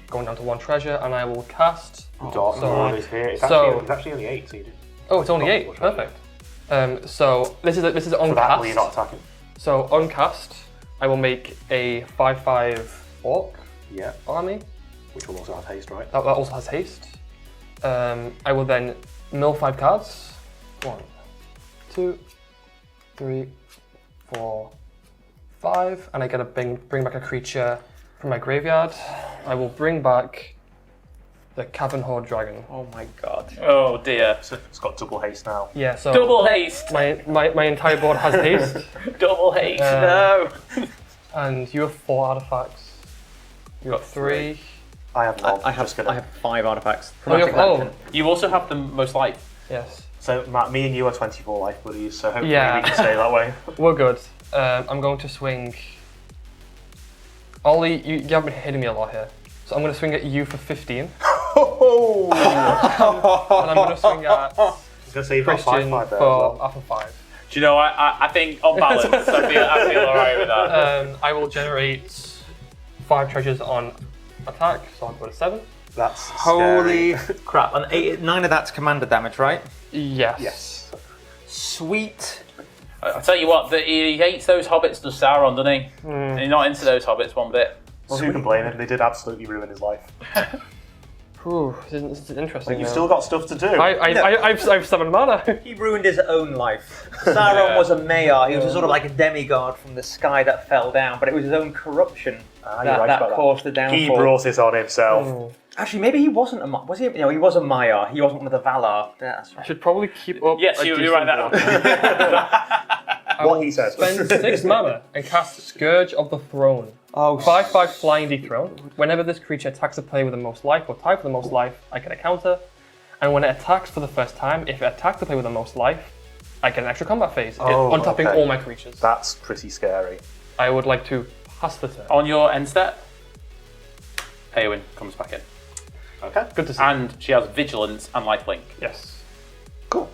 Going down to 1 treasure, and I will cast. Dark so- Lord is here. It's so- actually only 8, so you do. Oh, it's only 8. Much Perfect. So this is on For that, will you not cast. attacking? So on cast, I will make a 5/5 orc Yeah, army. which will also have haste, right? That also has haste. I will then mill 5 cards. 1, 2, 3, 4, 5, and I get to bring back a creature from my graveyard. I will bring back the Cavern Horde Dragon. Oh my god. Oh dear. So it's got double haste now. Yeah, so Double haste. my entire board has haste, Double haste. Uh, No. and you have 4 artifacts. You got 3. I have none. I have 5 artifacts. Oh, you have, Chromatic You also have the most life. yes, So Matt, me and you are 24 life buddies, so hopefully Yeah. we can stay that way. we're good. I'm going to swing. Ollie, you haven't been hitting me a lot here, so I'm going to swing at you for 15, Oh! and I'm going to swing at I was going to say you've got Christian 5/5 there as for well. half of 5. Do you know? I think on balance, I feel alright with that. I will generate 5 treasures on attack, so I'll go to 7. That's Holy scary. crap. And 9 of that's commander damage, right? Yes. Yes. Sweet. I tell you what, he hates those hobbits, does Sauron, doesn't he? Mm. He's not into those hobbits one bit. Well, who can blame him? They did absolutely ruin his life. Whew, this is interesting. But you've now. still got stuff to do. I have 7 mana. He ruined his own life. Sauron was a mayor. He was a sort of like a demigod from the sky that fell down, but it was his own corruption you're right that about that. caused the downfall. He brought it on himself. Mm. Actually, maybe he wasn't a was he? You know, he was a Maiar. He wasn't one of the Valar. Yeah, that's I right. should probably keep up. Yes, a you're decent right that. What he said. Spend 6 mana and cast Scourge of the Throne. Oh, 5/5 flying dethrone. Whenever this creature attacks a player with the most life or tied for the most life, I get a counter. And when it attacks for the first time, if it attacks the player with the most life, I get an extra combat phase, untapping okay. all my creatures. That's pretty scary. I would like to pass the turn. On your end step, Eowyn comes back in. Okay. Good to see. And she has vigilance and lifelink. Yes. Cool.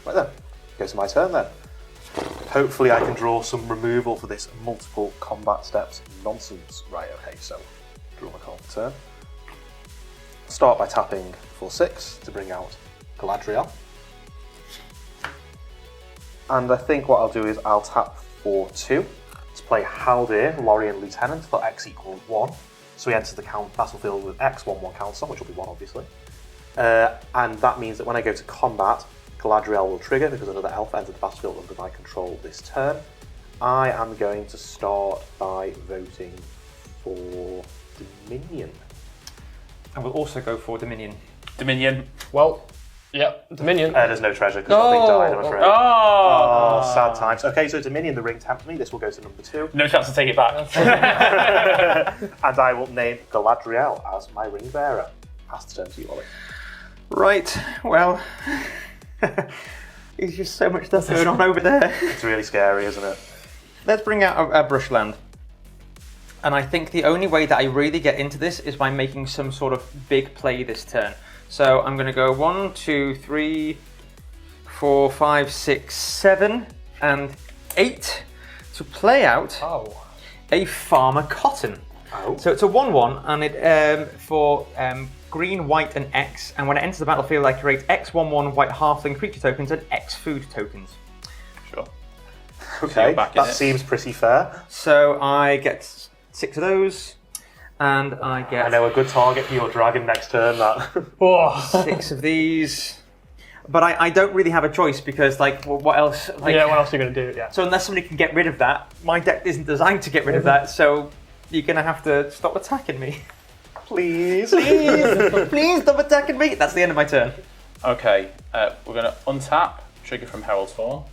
Right then. Goes to my turn then. Hopefully I can draw some removal for this multiple combat steps nonsense. Right, okay, so draw my card for turn. Start by tapping for 6 to bring out Galadriel. And I think what I'll do is I'll tap for 2 to play Haldir, Tolarian Lieutenant, for X equals 1. So he enters the battlefield with X, 1/1 counter, which will be 1 obviously. And that means that when I go to combat, Galadriel will trigger because another elf enters the battlefield under my control this turn. I am going to start by voting for Dominion. I will also go for Dominion. Dominion. Well, yeah, Dominion. There's no treasure because nothing died, I'm afraid. Oh! Sad times. Okay, so Dominion, the ring tempts me. This will go to number 2. No chance to take it back. And I will name Galadriel as my ring bearer. Pass the turn to you, Ollie. Right, well, there's just so much stuff going on over there. It's really scary, isn't it? Let's bring out a brushland. And I think the only way that I really get into this is by making some sort of big play this turn. So I'm going to go 1, 2, 3, 4, 5, 6, 7, and 8 to play out a Farmer Cotton. Oh. So it's a 1/1, and it for green, white, and X. And when it enters the battlefield, I create X 1/1 white halfling creature tokens and X food tokens. Sure. Okay, back in that it. seems pretty fair. So I get 6 of those, and I get I know, a good target for your dragon next turn, that. 6 of these. But I don't really have a choice because, like, what else? Like, Yeah, what else are you going to do? Yeah. So unless somebody can get rid of that, my deck isn't designed to get rid of that, so you're going to have to stop attacking me. Please. Please stop attacking me. That's the end of my turn. Okay, we're going to untap, trigger from Herald's Fall.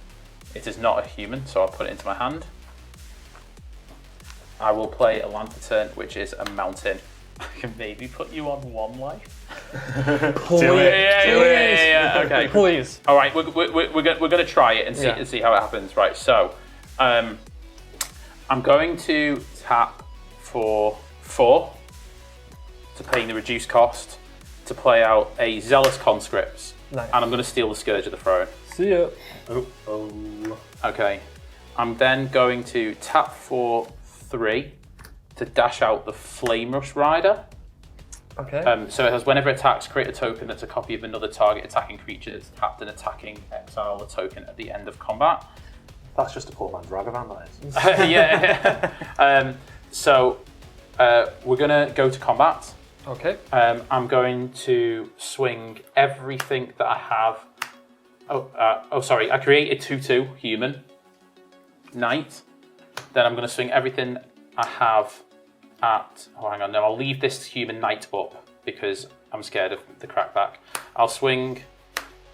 It is not a human, so I'll put it into my hand. I will play a land for turn, which is a mountain. I can maybe put you on 1 life. Do it. Yeah. Okay. Please. All right, we're going to try it and see how it happens. Right. So, I'm going to tap for 4 to paying the reduced cost to play out a Zealous Conscripts, Nice. and I'm going to steal the Scourge of the Throne. See ya. Oh. Okay. I'm then going to tap for 3 to dash out the Flame Rush Rider. Okay. So it has whenever it attacks, create a token that's a copy of another target attacking creature that's tapped and attacking, exile the token at the end of combat. That's just a poor man's Ragavan, that is. Yeah. So we're going to go to combat. Okay. I'm going to swing everything that I have. Sorry. I created 2/2 human knight. Then I'm going to swing everything I have at. Oh, hang on. No, I'll leave this human knight up because I'm scared of the crackback. I'll swing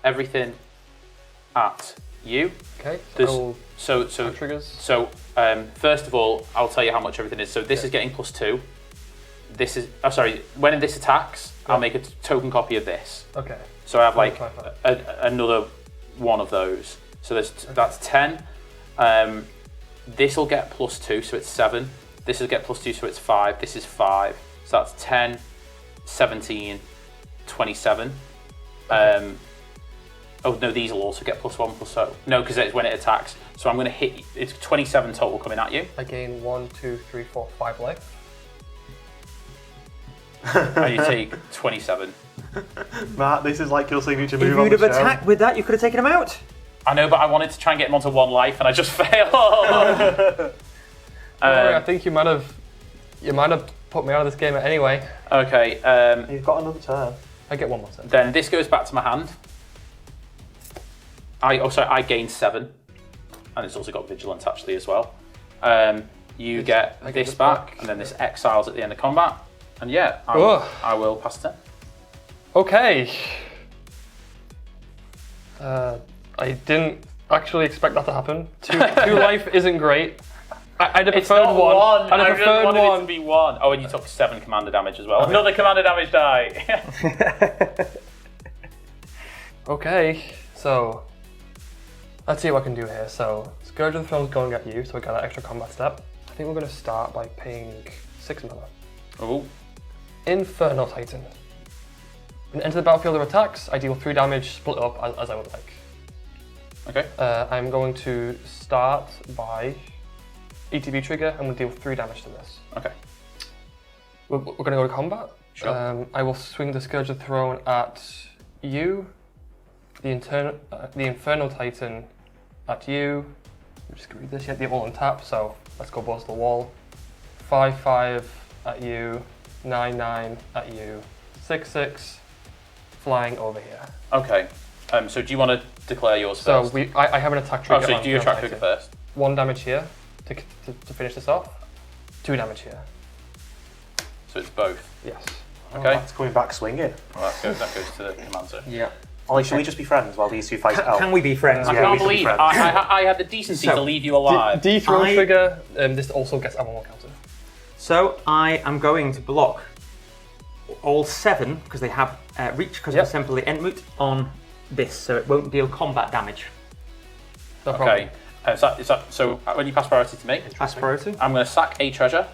everything at you. Okay. So triggers. So first of all, I'll tell you how much everything is. So this is getting +2. This is. Oh, sorry. When this attacks, I'll make a token copy of this. Okay. So I have like Fine. another one of those. So that's 10. This will get +2, so it's 7. This will get +2, so it's 5. This is 5. So that's 10, 17, 27. Oh no, these will also get +1, +0. No, because it's when it attacks. So I'm going to hit. It's 27 total coming at you. I gain 1, 2, 3, 4, 5 life. And you take 27. Matt, this is like your signature If move you on would the have show. attacked with that, you could have taken him out. I know, but I wanted to try and get him onto 1 life, and I just failed. I think you might have put me out of this game anyway. Okay. You've got another turn. I get 1 more turn. Then this goes back to my hand. I gain 7, and it's also got vigilance actually as well. You get this back, and then this exiles at the end of combat. And yeah, I will pass turn. Okay. I didn't actually expect that to happen. 2 life isn't great. I'd have It's preferred not 1. I'd I have just preferred wanted it 1. to be 1. Oh, and you took 7 commander damage as well. Another commander damage die. Okay, so let's see what I can do here. So Scourge of the Throne's going at you, so we got that extra combat step. I think we're going to start by paying 6 mana. Oh. Infernal Titan. When enter the battlefield or attacks, I deal 3 damage split up as I would like. Okay. I'm going to start by ETB trigger and we'll deal 3 damage to this. Okay. We're going to go to combat. Sure. I will swing the Scourge of the Throne at you, the Infernal Titan at you. I'm just going to read this yet, they're all on tap, so let's go balls to the wall. 5/5 at you, 9/9 at you, 6/6, flying over here. Okay. So do you want to declare yours So first? I have an attack trigger. so on do your Feral attack trigger Titan. first. 1 damage here to finish this off. 2 damage here. So it's both. Yes. Okay. That's coming back swinging. Well, that goes to the command zone. Yeah. Ollie, should we just be friends while these two fight out? Can we be friends? I Yeah, can't we should be believe friends. I had the decency to leave you alive. Dethrone I- trigger. This also gets one more counter. So I am going to block all 7 because they have reach because Yep. of Assembly Entmoot on this, so it won't deal combat damage. No problem. Okay. So when you pass priority to me, Pass priority. I'm going to sack a treasure,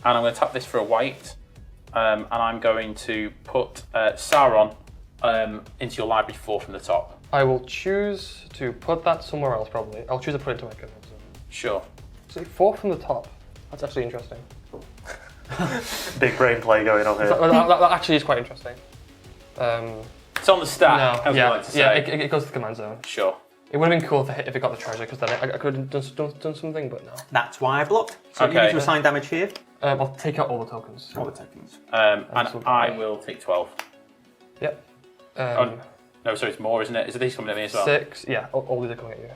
and I'm going to tap this for a white, and I'm going to put Sauron into your library 4 from the top. I will choose to put that somewhere else. Probably. I'll choose to put it into my command zone. Sure. So 4 from the top. That's actually interesting. Big brain play going on here. That actually is quite interesting. It's on the stack, No, as we yeah, like to say. yeah, it goes to the command zone. Sure. It would have been cool if it got the treasure, because then I could have done something, but no. That's why I blocked. So you Okay. need to assign damage here. I'll take out all the tokens. All the tokens. And Absolutely. I will take 12. Yep. No, sorry, it's more, isn't it? Is these coming at me as well? 6, yeah, all these are coming at you.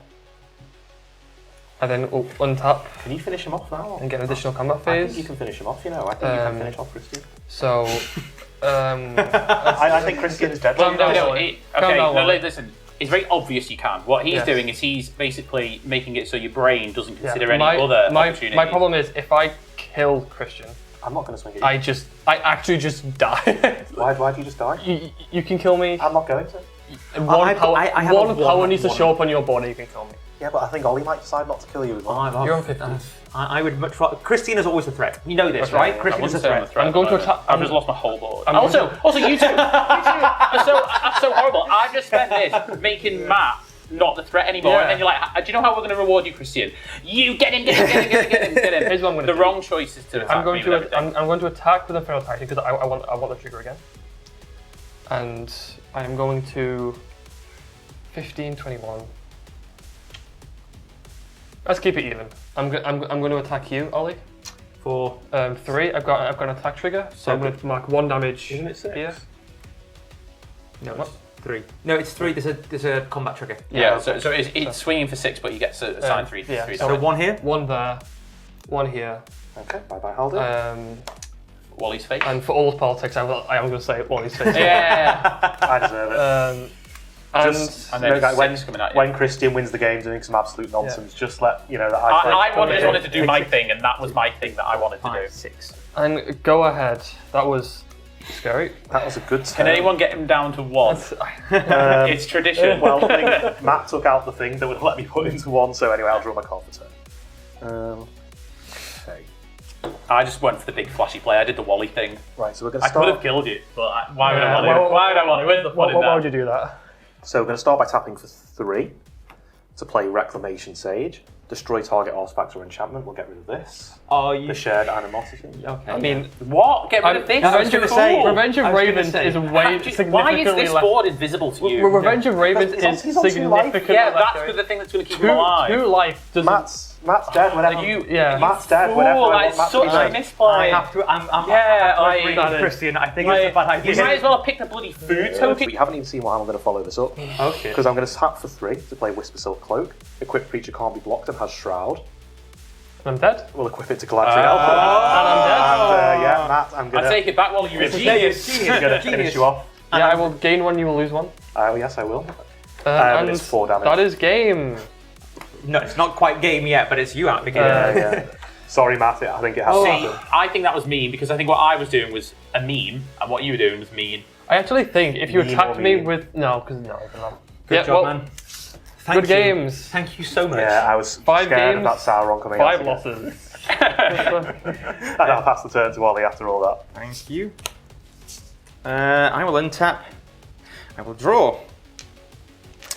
And then we'll untap Can you finish him off now? and get an additional combat I phase. think you can finish him off, you know. I think you can finish off Christian. So, I think Christian is dead. Calm down, No, Ollie. okay, Calm down, no, Ollie. listen. It's very obvious you can. What he's Yes. doing is he's basically making it so your brain doesn't consider any my, other my, opportunities. my problem is, if I kill Christian, I'm not going to swing at you. I actually just die. Why do you just die? you can kill me. I'm not going to. I have a one power one- needs to one. show up on your body, you can kill me. Yeah, but I think Ollie might decide not to kill you as well. You're on 15. I would much rather. Christina's always a threat. You know this, Okay. right? I Christina's wouldn't a say I'm a threat. threat I'm going at to the moment. attack- I've just lost my whole board. I'm Also, going you two are so horrible. I've just spent this making Matt not the threat anymore, Yeah. and then you're like, do you know how we're going to reward you, Christian? You get him. Here's what I'm going to The do. wrong choices to attack I'm going me with everything. I'm going to attack with a Feral Titan because I want the trigger again. And I am going to 15, 21. Let's keep it even. I'm going to attack you, Ollie. For 3. I've got an attack trigger, so I'm going to mark 1 damage. Isn't it 6? Here. no, What? it's 3. No, it's 3. There's a combat trigger. Yeah, so it's swinging for 6, but you get to assign 3 yeah, three so So damage. 1 here. 1 there, 1 here. Okay, bye-bye, Halder. Wally's face. And for all the politics, I am going to say Wally's face. Yeah. I deserve it. And And then guys, six coming at you. when Christian wins the game doing some absolute nonsense, just let you know that I just wanted to do my thing, and that was my thing that I wanted to do. 5, 6. and go ahead. That was scary. That was a good Can turn. anyone get him down to 1? It's tradition. Well, I think Matt took out the thing that would let me put into 1, so anyway, I'll draw my card for turn. Okay. I just went for the big flashy play. I did the Wally thing. Right, so we're going to I could have start. killed you, but why would Yeah, I want to? well, Why would I want to? Where's the fun in Why that? would you do that? So we're going to start by tapping for 3 to play Reclamation Sage. Destroy target artifact or enchantment. We'll get rid of this. Are you The shared animosity. okay? I mean, What? Get rid of this? I was gonna say- Revenge of I was gonna Ravens say, is way Why significantly is this less. board invisible to you? Revenge of Ravens He's on- is he's on 2 life. significantly Yeah, less. that's the thing that's going to keep him alive. 2 life doesn't. Matt's dead whenever. You, Yeah. Matt's dead fool, whenever I that want is Matt to such be a dead. misplay. I have to. I'm Yeah, I agree that with is- Christian. I think it's a bad idea. You might as well have picked a bloody food But token. you haven't even seen how I'm going to follow this up. Okay. Because I'm going to tap for 3 to play Whisper Silk Cloak. Equipped creature can't be blocked and has Shroud. I'm dead. We'll equip it to Galadriel. And I'm dead. And yeah, Matt, I'm I going take it back while you're a genius. to finish you off. Yeah, I will gain 1. You will lose 1. Yes, I will. And it's 4 damage. That is game. No, it's not quite game yet, but it's you out the game. Yeah. Sorry, Matt, I think it has to See, happen. I think that was mean because I think what I was doing was a meme, and what you were doing was mean. I actually think if you Mean attacked or me mean? with good job, Good man. Thank Good you. games. Thank you so much. Yeah, I was 5 scared games, of that Sauron coming 5 out. losses. And I'll pass the turn to Ollie after all that. Thank you. I will untap. I will draw.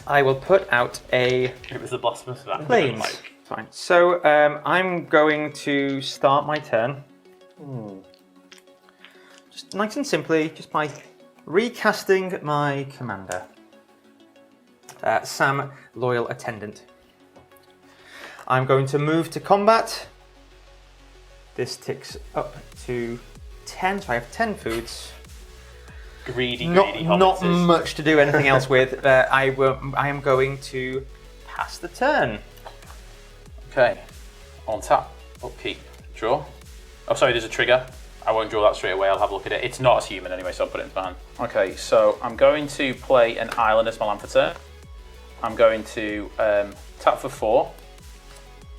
I will put out a It was the blasphemous of that. planes. Like, Fine. So I'm going to start my turn. Just nice and simply, just by recasting my commander. Sam, Loyal Attendant. I'm going to move to combat. This ticks up to 10, so I have 10 foods. greedy not hobbits is. much to do anything else with. I am going to pass the turn. Okay. On tap. Upkeep. Draw. Oh, sorry, there's a trigger. I won't draw that straight away. I'll have a look at it. It's not as human anyway, so I'll put it into my hand. Okay, so I'm going to play an island as my land for turn. I'm going to tap for 4.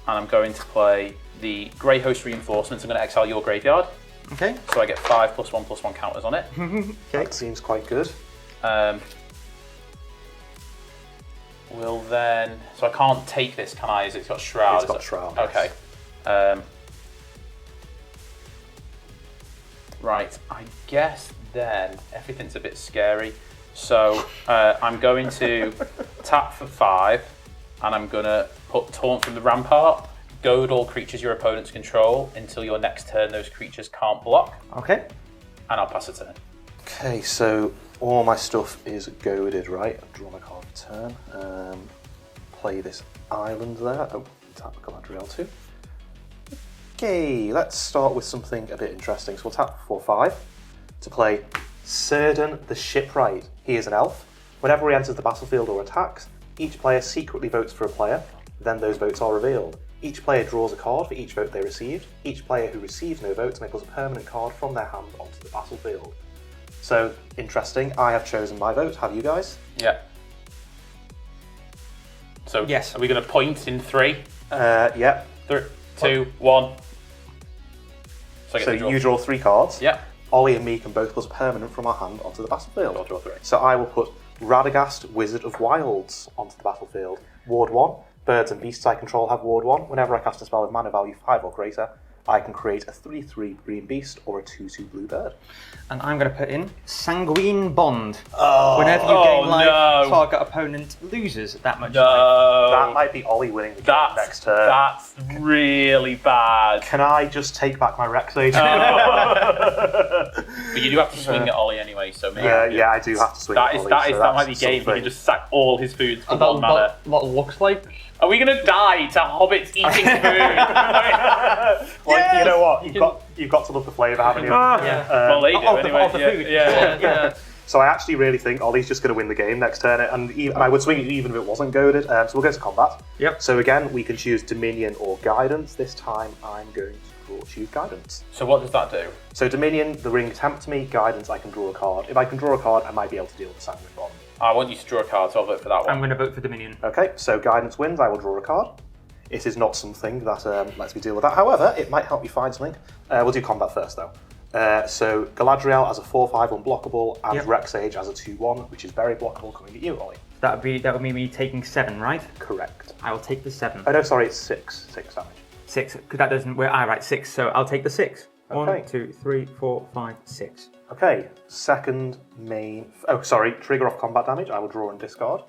And I'm going to play the Grey Host Reinforcements. I'm going to exile your graveyard. Okay. So I get 5 +1/+1 counters on it. Okay. That seems quite good. Will then... So I can't take this, can I? It's got Shroud. It's got Shroud. Okay. Right, I guess then everything's a bit scary. So I'm going to tap for 5, and I'm going to put Taunt from the Rampart, goad all creatures your opponents control until your next turn those creatures can't block, Okay. and I'll pass a turn. Okay, so all my stuff is goaded, right? I've drawn my card for turn. Play this island there. Oh, tap Galadriel too. Okay, let's start with something a bit interesting. So we'll tap 4/5 to play Círdan the Shipwright. He is an elf. Whenever he enters the battlefield or attacks, each player secretly votes for a player, then those votes are revealed. Each player draws a card for each vote they received. Each player who receives no votes may put a permanent card from their hand onto the battlefield. So, interesting, I have chosen my vote, have you guys? Yeah. So Yes. are we going to point in 3? Yeah. 3, 2, 1. So I get So to draw. you draw 3 cards. Yeah. Ollie and me can both put a permanent from our hand onto the battlefield. I'll draw 3. So I will put Radagast, Wizard of Wilds, onto the battlefield. Ward 1, birds and beasts I control have Ward 1. Whenever I cast a spell with mana value 5 or greater, I can create a 3/3 green beast or a 2/2 blue bird. And I'm going to put in Sanguine Bond. Oh, Whenever you gain life, no. target opponent loses that much life. No. that might be Ollie winning the game next turn. That's really bad. Can I just take back my Rex Age? But you do have to swing at Ollie anyway, so maybe. Yeah, I do have to swing That at is Ollie, that so is that might be that's game. You something. can just sack all his food for And that, 1 mana. that looks like. Are we gonna die to hobbits eating food? Like, you know what? You've got to love the flavour, haven't you? Yeah. Well, they do Of the- anyway. of the food. Yeah. So I actually really think Ollie's just going to win the game next turn, and I would swing it even if it wasn't goaded. So we'll go to combat. Yep. So again, we can choose Dominion or Guidance. This time I'm going to choose Guidance. So what does that do? So Dominion, the ring tempts me. Guidance, I can draw a card. If I can draw a card, I might be able to deal with the Sanguine Bomb. I want you to draw a card, so I'll vote for that one. I'm going to vote for Dominion. Okay, so Guidance wins. I will draw a card. It is not something that lets me deal with that. However, it might help me find something. We'll do combat first, though. So Galadriel as a 4/5 unblockable, and Yep. Rexage as a 2/1, which is very blockable, coming at you, Ollie. That would mean me taking 7, right? Correct. I will take the 7. Oh no, sorry, it's 6 damage. 6, because that doesn't. Right, 6. So I'll take the 6. Okay. 1, 2, 3, 4, 5, 6. Okay, second main. Oh, sorry, trigger off combat damage. I will draw and discard.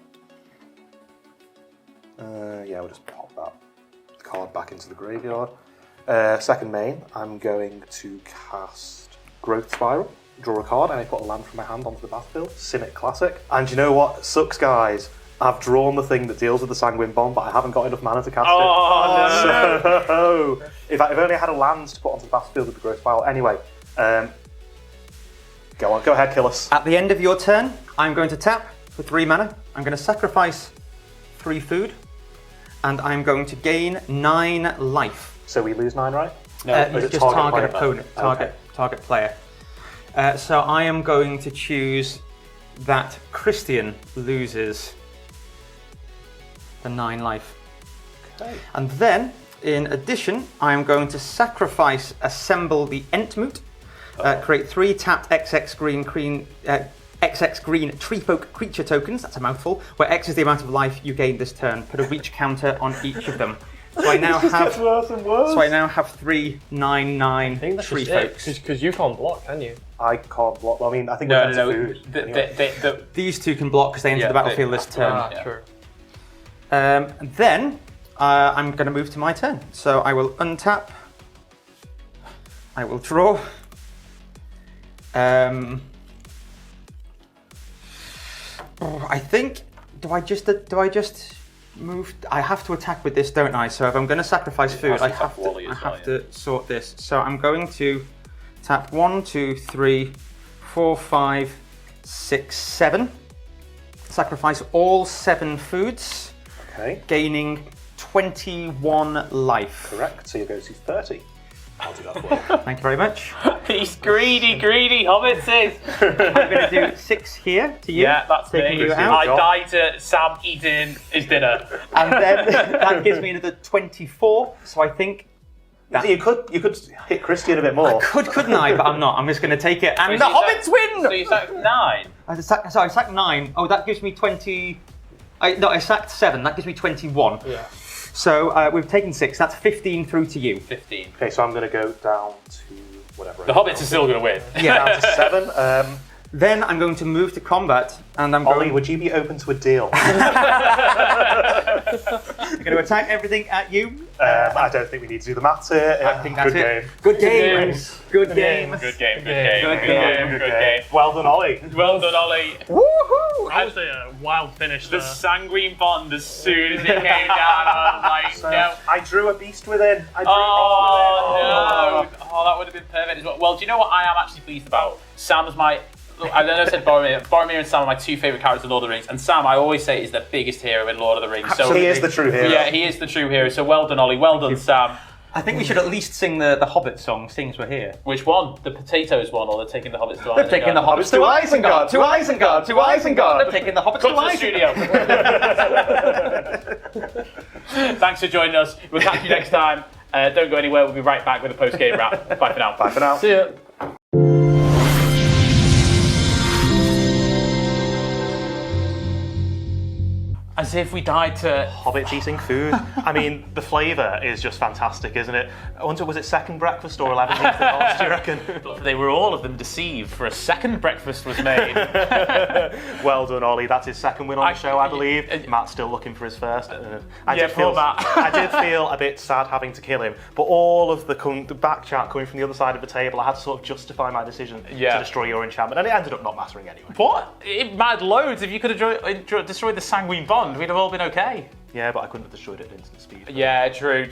Yeah, we'll just pop that card back into the graveyard. Second main, I'm going to cast Growth Spiral. Draw a card, and I put a land from my hand onto the battlefield. Cynic Classic. And you know what? Sucks, guys. I've drawn the thing that deals with the Sanguine Bomb, but I haven't got enough mana to cast it. Oh, So, if only I had a land to put onto the battlefield with the Growth Spiral. Anyway, go ahead, kill us. At the end of your turn, I'm going to tap for 3 mana. I'm going to sacrifice 3 food, and I'm going to gain 9 life. So we lose 9, right? No, is it just target target player? opponent, target player. So I am going to choose that Christian loses the 9 life. Okay. And then, in addition, I am going to sacrifice Assemble the Entmoot, create 3 tapped XX green Treefolk creature tokens, that's a mouthful, where X is the amount of life you gain this turn. Put a reach counter on each of them. So I now have worse and worse. So I now have 3 9/9 I think that's tree just folks. because you can't block, can you? I can't block. I mean, I think No, we're no, food. no. These 2 can block because they enter Yeah, the battlefield they- this turn. Yeah. True. And then I'm going to move to my turn. So I will untap. I will draw. I think. Do I just move? I have to attack with this, don't I? So if I'm going to sacrifice food, has I to have attack to. Wally I as have well, to sort this. So I'm going to tap 1, 2, 3, 4, 5, 6, 7. Sacrifice all 7 foods, Okay, gaining 21 life. correct. So you go to 30. I'll do that for you. Thank you very much. He's greedy, Hobbits is. I'm going to do 6 here to you. Yeah, that's taking me. you I out. died to Sam eating his dinner. And then that gives me another 24. So I think You could hit Christian a bit more. couldn't I? But I'm not. I'm just going to take it. And So the you Hobbits win! So you sacked 9. I sacked 9. Oh, that gives me 20. I sacked 7. That gives me 21. Yeah. So we've taken 6. That's 15 through to you. 15. Okay, so I'm going to go down to whatever. The Hobbits are still going to win. Yeah. Down to 7. Then I'm going to move to combat, and I'm Ollie, going, would you be open to a deal? I'm going to attack everything at you. I don't think we need to do the maths here. I think that's Good it. game. Good game. games. Good game. Good game, good Good game, game. good game, good game. Well done, Ollie. Well done, Ollie. Woohoo! Actually, a wild finish The there. sanguine bond, as soon as it came down, I was like, So, no. I drew a beast within. Oh, no. Oh, that would have been perfect as well. Well, do you know what I am actually pleased about? Sam's my... Look, I know I said Boromir. Boromir and Sam are my 2 favourite characters in Lord of the Rings. And Sam, I always say, is the biggest hero in Lord of the Rings. So He is the true hero. Yeah, he is the true hero. So well done, Ollie. Well done, Sam. I think we should at least sing the Hobbit song, seeing as we're here. Which one? The potatoes one, or they're taking the hobbits to They're taking the Hobbits to Isengard, to Isengard, to Isengard. They're taking the Hobbits to Come to the Isengard. studio. Thanks for joining us. We'll catch you next time. Don't go anywhere. We'll be right back with a post-game wrap. Bye for now. Bye for now. See ya. As if we died to... Hobbits eating food. I mean, the flavour is just fantastic, isn't it? I wonder, was it second breakfast or 11 weeks ago, do you reckon? They were all of them deceived, for a second breakfast was made. Well done, Ollie. That's his second win on the show, I believe. Matt's still looking for his first. I did feel a bit sad having to kill him, but all of the back chat coming from the other side of the table, I had to sort of justify my decision to destroy your enchantment, and it ended up not mattering anyway. What? It mattered loads. If you could have destroyed the sanguine bond, we'd have all been okay. Yeah, but I couldn't have destroyed it at instant speed. Yeah, true.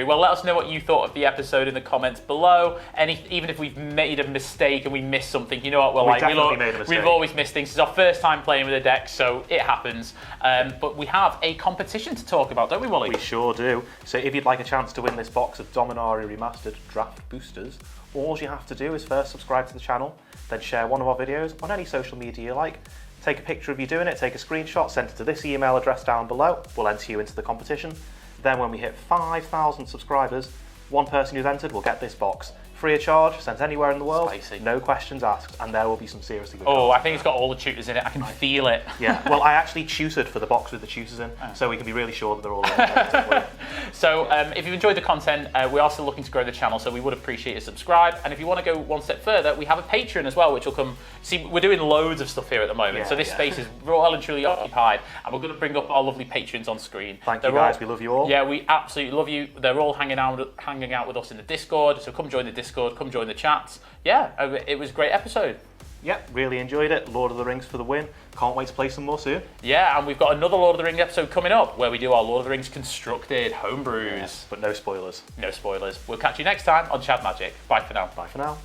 Well, let us know what you thought of the episode in the comments below. Even if we've made a mistake and we missed something, you know what? We definitely made a mistake. We've always missed things. It's our first time playing with a deck, so it happens. But we have a competition to talk about, don't we, Wally? We sure do. So if you'd like a chance to win this box of Dominaria Remastered Draft Boosters, all you have to do is first subscribe to the channel, then share one of our videos on any social media you like. Take a picture of you doing it, take a screenshot, send it to this email address down below. We'll enter you into the competition. Then when we hit 5,000 subscribers, one person who's entered will get this box. Free of charge, sent anywhere in the world, Spicy. no questions asked, and there will be some seriously good Oh, cards. I think it's got all the tutors in it. I can feel it. Yeah, well, I actually tutored for the box with the tutors in, so we can be really sure that they're all in. So if you've enjoyed the content, we are still looking to grow the channel, so we would appreciate a subscribe. And if you want to go one step further, we have a Patreon as well, which will come. See, we're doing loads of stuff here at the moment, so this space is well and truly occupied, and we're going to bring up our lovely patrons on screen. Thank you guys, we love you all. Yeah, we absolutely love you. They're all hanging out with us in the Discord, so come join the Discord, come join the chats. Yeah, it was a great episode. Yep, really enjoyed it. Lord of the Rings for the win. Can't wait to play some more soon. Yeah, and we've got another Lord of the Rings episode coming up where we do our Lord of the Rings constructed homebrews. But no spoilers. No spoilers. We'll catch you next time on Chad Magic. Bye for now. Bye for now.